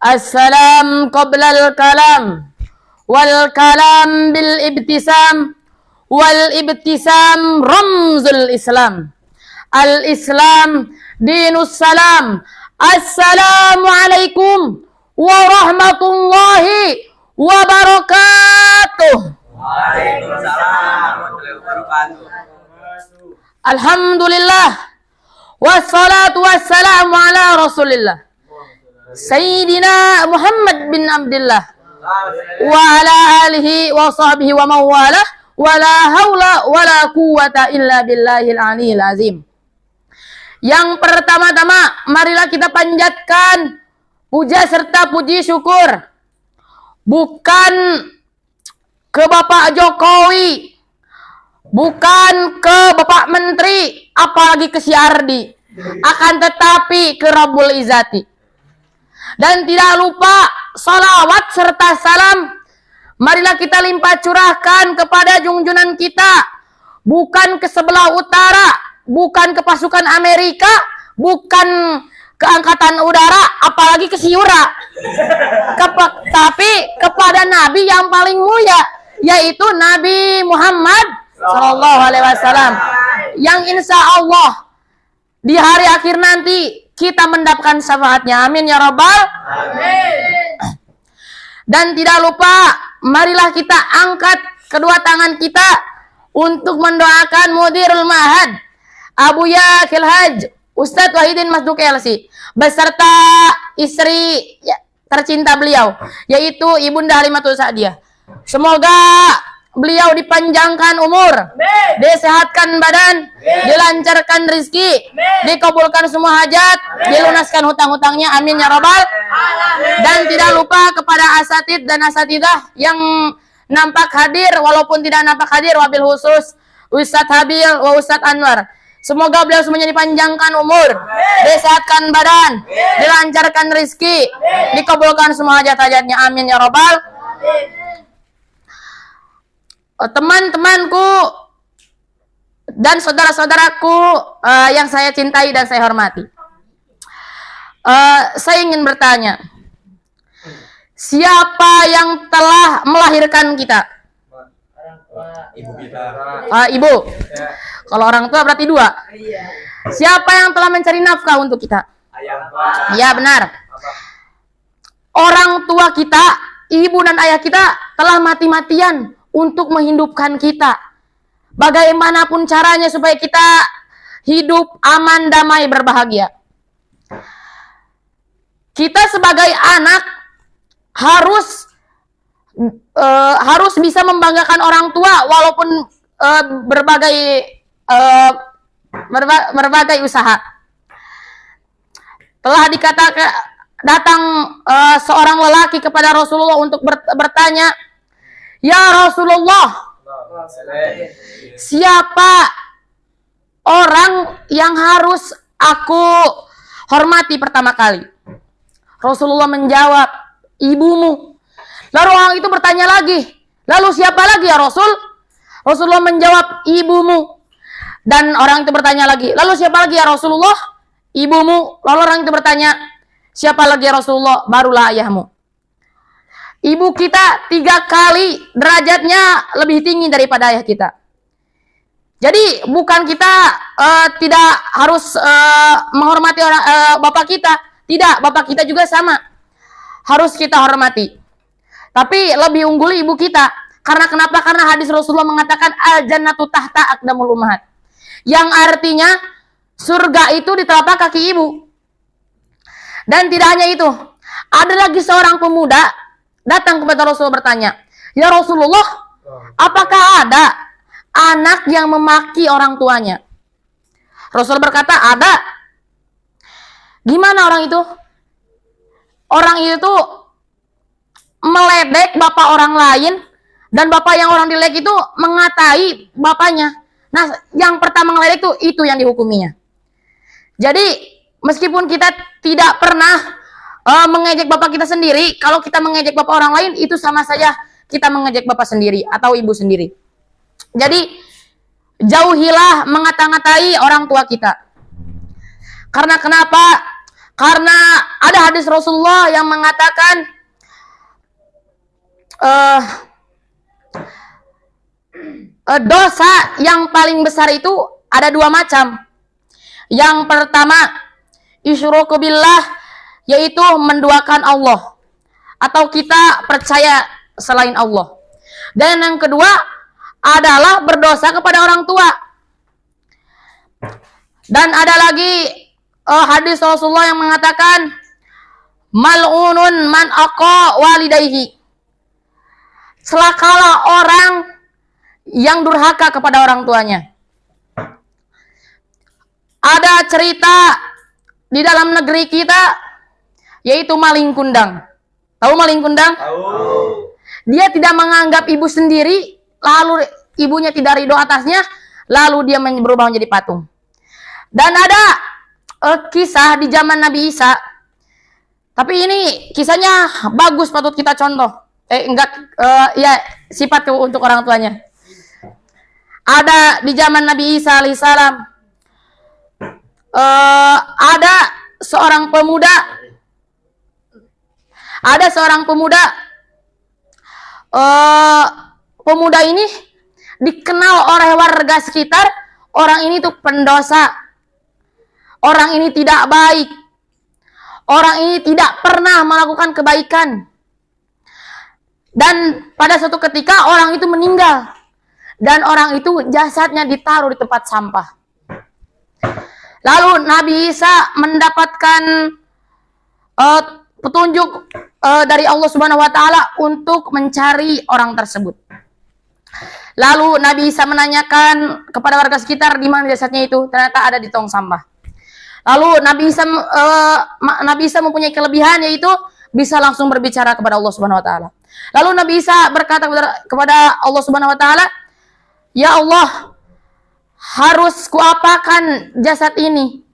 Assalam qabla al-kalam, wal kalam bil ibtisam, wal ibtisam ramzul Islam. Al-Islam dinus salam. Assalamualaikum warahmatullahi wabarakatuh. Waalaikumsalam warahmatullahi wabarakatuh. Alhamdulillah wassalatu wassalamu ala Rasulillah Sayyidina Muhammad bin Abdullah wa ala alihi wa sahbihi wa mawalah wa la haula wa la quwata illa billahil aliyil azim. Yang pertama-tama, marilah kita panjatkan puja serta puji syukur bukan ke Bapak Jokowi, bukan ke Bapak Menteri, apalagi ke Syardi, akan tetapi ke Rabbul Izzati. Dan tidak lupa salawat serta salam marilah kita limpah curahkan kepada junjunan kita, bukan ke sebelah utara, bukan ke pasukan Amerika, bukan ke angkatan udara, apalagi ke Siura, tapi kepada Nabi yang paling mulia, yaitu Nabi Muhammad Sallallahu Alaihi Wasallam, yang insya Allah di hari akhir nanti kita mendapatkan syafaatnya. Amin ya Rabbal. Amin. Dan tidak lupa, marilah kita angkat kedua tangan kita untuk mendoakan Mudirul Ma'had Abuya Khilhaj Ustadz Wahidin Masduk LC beserta istri tercinta beliau, yaitu Ibunda Halimatul Sa'diyah. Semoga beliau dipanjangkan umur, disehatkan badan, dilancarkan rizki, dikabulkan semua hajat, dilunaskan hutang-hutangnya. Amin ya Rabbal. Dan tidak lupa kepada asatid dan asatidah yang nampak hadir walaupun tidak nampak hadir, wabil khusus Ustadz Habil wa Ustadz Anwar. Semoga beliau semuanya dipanjangkan umur, disehatkan badan, dilancarkan rizki, dikabulkan semua hajat-hajatnya. Amin ya Rabbal. Teman-temanku dan saudara-saudaraku yang saya cintai dan saya hormati, saya ingin bertanya, siapa yang telah melahirkan kita? Ibu kita. Ibu. Kalau orang tua berarti dua. Siapa yang telah mencari nafkah untuk kita? Ya benar. Orang tua kita, ibu dan ayah kita telah mati-matian untuk menghidupkan kita. Bagaimanapun caranya supaya kita hidup aman, damai, berbahagia. Kita sebagai anak harus bisa membanggakan orang tua walaupun berbagai usaha. Telah dikatakan datang seorang lelaki kepada Rasulullah untuk bertanya, "Ya Rasulullah, siapa orang yang harus aku hormati pertama kali?" Rasulullah menjawab, "Ibumu." Lalu orang itu bertanya lagi, "Lalu siapa lagi ya Rasul?" Rasulullah menjawab, "Ibumu." Dan orang itu bertanya lagi, "Lalu siapa lagi ya Rasulullah?" "Ibumu." Lalu orang itu bertanya, "Siapa lagi ya Rasulullah?" "Barulah ayahmu." Ibu kita 3 kali derajatnya lebih tinggi daripada ayah kita. Jadi bukan kita tidak harus menghormati bapak kita. Tidak, bapak kita juga sama. Harus kita hormati. Tapi lebih unggul ibu kita. Karena kenapa? Karena hadis Rasulullah mengatakan al-jannatu tahta aqdamul ummahat. Yang artinya surga itu di telapak kaki ibu. Dan tidak hanya itu. Ada lagi seorang pemuda datang kepada Rasulullah bertanya, "Ya Rasulullah, apakah ada anak yang memaki orang tuanya?" Rasul berkata, "Ada." Gimana orang itu? Orang itu meledek bapak orang lain, dan bapak yang orang diledek itu mengatai bapaknya. Nah, yang pertama ngeledek itu yang dihukuminya. Jadi, meskipun kita tidak pernah mengejek bapak kita sendiri, kalau kita mengejek bapak orang lain, itu sama saja kita mengejek bapak sendiri atau ibu sendiri. Jadi, jauhilah mengata-ngatai orang tua kita. Karena kenapa? Karena ada hadis Rasulullah yang mengatakan dosa yang paling besar itu ada dua macam. Yang pertama, isyruku billah, yaitu menduakan Allah atau kita percaya selain Allah. Dan yang kedua adalah berdosa kepada orang tua. Dan ada lagi hadis Rasulullah yang mengatakan mal'unun man aqa walidayhi. Celakalah orang yang durhaka kepada orang tuanya. Ada cerita di dalam negeri kita, yaitu maling kundang. Tahu maling kundang? Tahu. Dia tidak menganggap ibu sendiri, lalu ibunya tidak ridho atasnya, lalu dia berubah menjadi patung. Dan ada kisah di zaman Nabi Isa. Tapi ini kisahnya bagus, patut kita contoh. Ya sifat untuk orang tuanya. Ada di zaman Nabi Isa alaihissalam. Ada seorang pemuda. Pemuda ini dikenal oleh warga sekitar. Orang ini tuh pendosa. Orang ini tidak baik. Orang ini tidak pernah melakukan kebaikan. Dan pada suatu ketika orang itu meninggal. Dan orang itu jasadnya ditaruh di tempat sampah. Lalu Nabi Isa mendapatkan petunjuk dari Allah Subhanahu wa taala untuk mencari orang tersebut. Lalu Nabi Isa menanyakan kepada warga sekitar di mana jasadnya itu. Ternyata ada di tong sampah. Lalu Nabi Isa mempunyai kelebihan, yaitu bisa langsung berbicara kepada Allah Subhanahu wa taala. Lalu Nabi Isa berkata kepada Allah Subhanahu wa taala, "Ya Allah, harus kuapakan jasad ini?"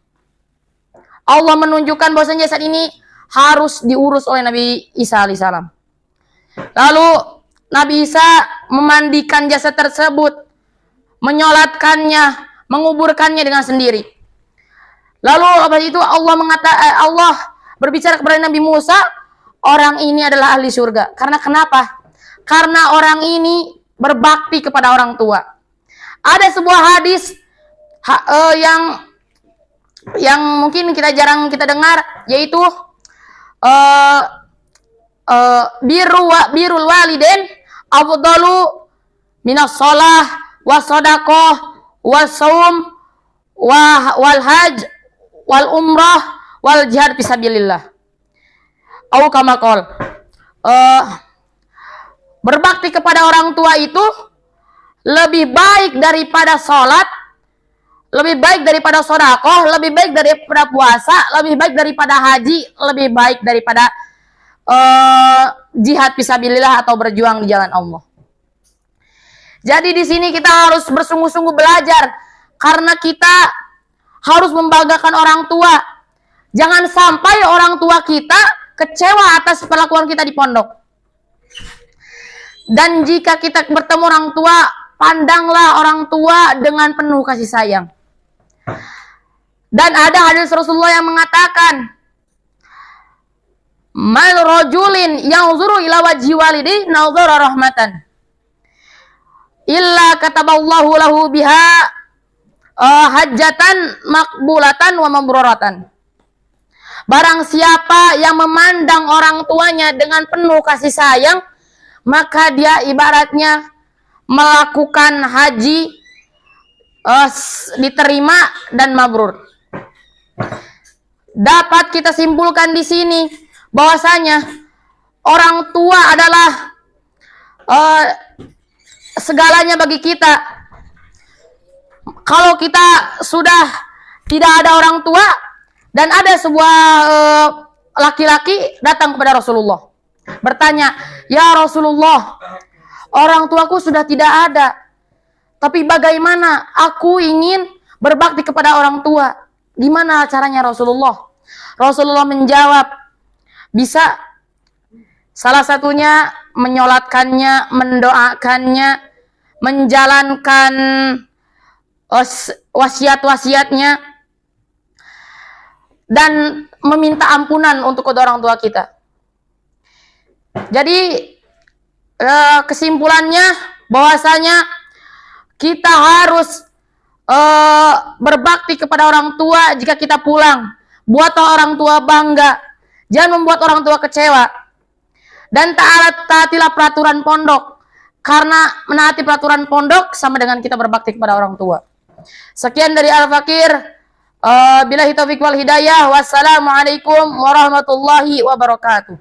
Allah menunjukkan bahwasanya jasad ini harus diurus oleh Nabi Isa alaihissalam. Lalu Nabi Isa memandikan jasad tersebut, menyolatkannya, menguburkannya dengan sendiri. Lalu habis itu Allah berbicara kepada Nabi Musa, orang ini adalah ahli surga. Karena kenapa? Karena orang ini berbakti kepada orang tua. Ada sebuah hadis yang mungkin kita jarang kita dengar, yaitu birrul walidain afdalu minas shalah was shadaqah was shaum wal hajj wal umrah wal jihad fisabilillah. Au kama qol. Berbakti kepada orang tua itu lebih baik daripada sholat, lebih baik daripada sedekah, lebih baik daripada puasa, lebih baik daripada haji, lebih baik daripada jihad fisabilillah atau berjuang di jalan Allah. Jadi di sini kita harus bersungguh-sungguh belajar, karena kita harus membanggakan orang tua. Jangan sampai orang tua kita kecewa atas perlakuan kita di pondok. Dan jika kita bertemu orang tua, pandanglah orang tua dengan penuh kasih sayang. Dan ada hadis Rasulullah yang mengatakan, "Mal rajulin yanzuru ila wajhi walidi nazara rahmatan. Illa kataballahu lahu biha hajjatan makbulatan wa mabruratan." Barang siapa yang memandang orang tuanya dengan penuh kasih sayang, maka dia ibaratnya melakukan haji diterima dan mabrur. Dapat kita simpulkan di sini bahwasanya orang tua adalah segalanya bagi kita. Kalau kita sudah tidak ada orang tua dan ada sebuah laki-laki datang kepada Rasulullah, bertanya, "Ya Rasulullah, orang tuaku sudah tidak ada, tapi bagaimana aku ingin berbakti kepada orang tua? Gimana caranya Rasulullah?" Rasulullah menjawab, bisa. Salah satunya menyolatkannya, mendoakannya, menjalankan wasiat-wasiatnya. dan meminta ampunan untuk kedua orang tua kita. Jadi kesimpulannya bahwasanya kita harus berbakti kepada orang tua jika kita pulang. Buat orang tua bangga, jangan membuat orang tua kecewa. Dan taatilah peraturan pondok, karena menaati peraturan pondok sama dengan kita berbakti kepada orang tua. Sekian dari Al-Fakir. Billahi taufiq wal hidayah. Wassalamualaikum warahmatullahi wabarakatuh.